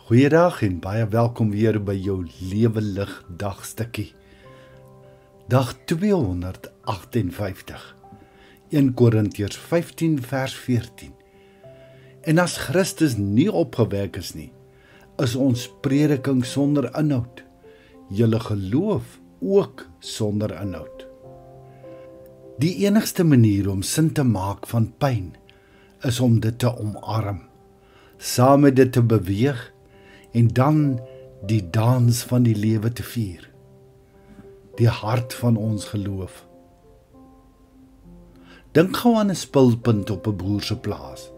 Goeiedag en baie welkom weer by jou Lewe Lig dagstukkie. Dag 258. 1 Korintiërs 15 vers 14. En as Christus nie opgewek is nie, is ons prediking sonder inhoud. Julle geloof ook sonder inhoud. Die enigste manier om sin te maak van pyn is om dit te omarm, saam met dit te beweeg en dan die dans van die lewe te vier. Die hart van ons geloof. Dink gou aan 'n spulpunt op 'n boer se plaas.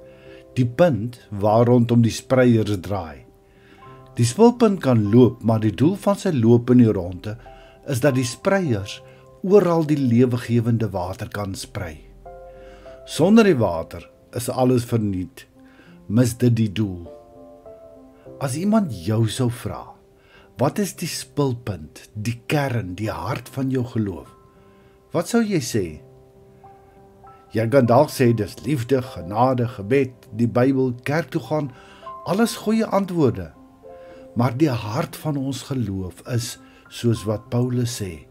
Die punt waar rondom die spreiers draai. Die spulpunt kan loop, maar die doel van sy loop in die ronde is dat die spreiers oral die lewegewende water kan sprei. Sonder die water is alles verniet, mis dit die doel. As iemand jou sou vra, wat is die spulpunt, die kern, die hart van jou geloof? Wat sou jy sê? Jy kan dalk sê dis liefde, genade, gebed, die Bybel, kerk toe gaan, alles goeie antwoorde. Maar die hart van ons geloof is, soos wat Paulus sê,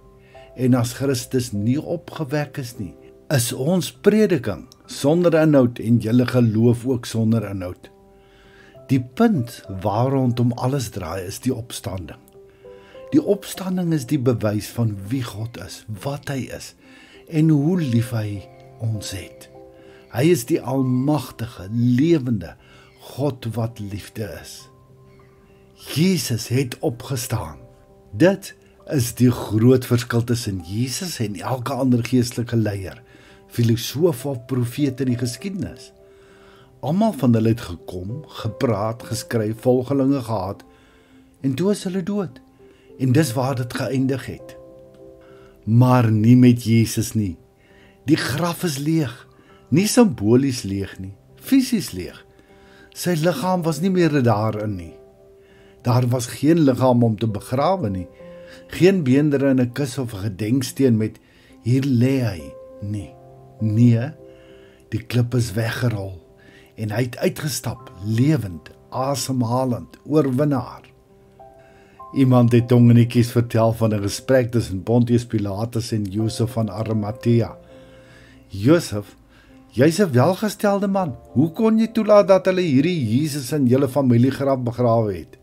en as Christus nie opgewek is nie, is ons prediking sonder inhoud en julle geloof ook sonder inhoud. Die punt waar rondom alles draai is die opstanding. Die opstanding is die bewys van wie God is, wat hy is en hoe lief hy ons het. Hy is die almagtige, lewende God wat liefde is. Jesus het opgestaan. Dit is die groot verskil tussen Jesus en elke ander geestelike leier, filosoof of profeet in die geskiedenis. Almal van hulle het gekom, gepraat, geskryf, volgelinge gehad en toe is hulle dood. En dis waar dit geëindig het. Maar nie met Jesus nie. Die graf is leeg, nie simbolies leeg nie, fisies leeg. Sy liggaam was nie meer daarin nie. Daar was geen liggaam om te begrawe nie, geen beendere in 'n kus of 'n gedenksteen met hier lê hy nie. Nee, die klip is weggerol en hy het uitgestap, lewend, asemhalend, oorwinnaar. Iemand het tongenetjies vertel van 'n gesprek tussen Pontius Pilatus en Josef van Arimatea. Josef, jy's 'n welgestelde man. Hoe kon jy toelaat dat hulle hierdie Jesus in julle familiegraf begrawe het?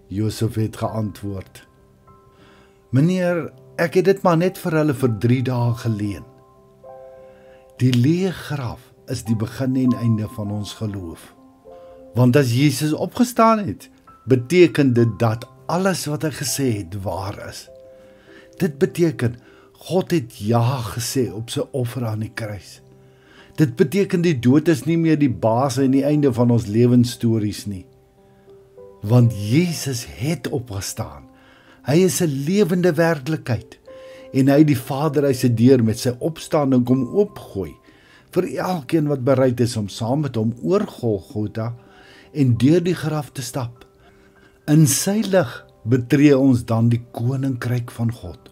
Josef het geantwoord: Meneer, ek het dit maar net vir hulle vir 3 dae geleen. Die leë graf is die begin en einde van ons geloof. Want as Jesus opgestaan het, beteken dit dat alles wat hy gesê het waar is. Dit beteken God het ja gesê op sy offer aan die kruis. Dit beteken die dood is nie meer die baas en die einde van ons lewensstories nie. Want Jesus het opgestaan. Hy is 'n lewende werklikheid en hy die Vader uit sy deur met sy opstanding kom oopgooi vir elkeen wat bereid is om saam met hom oor Golgotha en deur die graf te stap. In sy lig betree ons dan die koninkryk van God.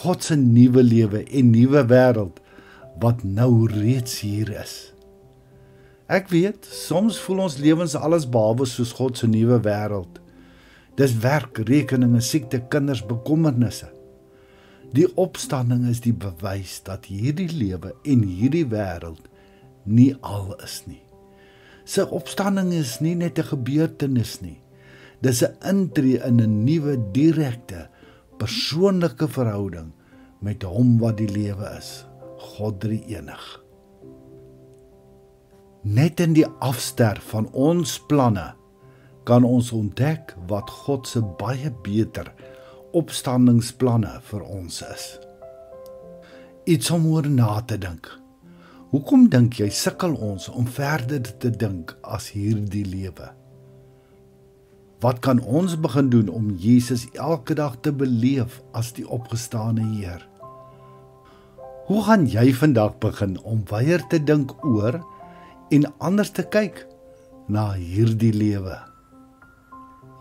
God se nuwe lewe en nuwe wêreld wat nou reeds hier is. Ek weet, soms voel ons lewens alles behalwe soos God se nuwe wêreld. Dis werk, rekeninge, siekte, kinders, bekommernisse. Die opstanding is die bewys dat hierdie lewe en hierdie wêreld nie al is nie. Sy opstanding is nie net 'n gebeurtenis nie. Dis 'n intree in 'n nuwe, direkte, persoonlike verhouding met hom wat die lewe is, God drie-enig. Net in die afsterf van ons planne kan ons ontdek wat God se baie beter opstandingsplanne vir ons is. Iets om oor na te dink. Hoekom dink jy sukkel ons om verder te dink as hierdie lewe? Wat kan ons begin doen om Jesus elke dag te beleef as die opgestane Heer? Hoe gaan jy vandag begin om weier te dink oor en anders te kyk na hierdie lewe?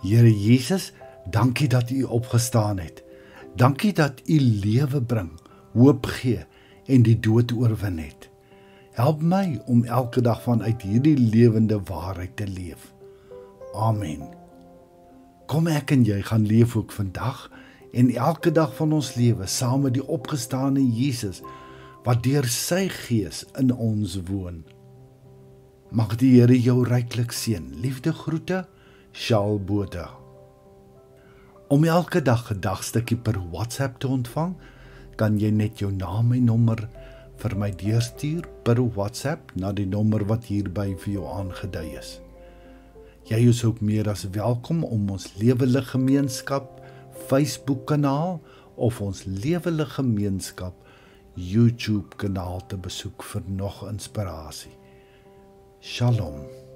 Here Jesus, dankie dat U opgestaan het. Dankie dat U lewe bring, hoop gee en die dood oorwin het. Help my om elke dag vanuit hierdie lewende waarheid te leef. Amen. Kom ek en jy gaan leef ook vandag en elke dag van ons lewe saam met die opgestane Jesus, wat deur sy Gees in ons woon. Mag die Here jou ryklik seën. Liefde groete, Charles Botha. Om elke dag 'n dagstukkie per WhatsApp te ontvang, kan jy net jou naam en nommer vir my deurstuur per WhatsApp na die nommer wat hierby vir jou aangedui is. Jy is ook meer as welkom om ons Lewelig Gemeenskap Facebook kanaal of ons Lewelig Gemeenskap YouTube kanaal te besoek vir nog inspirasie. Shalom.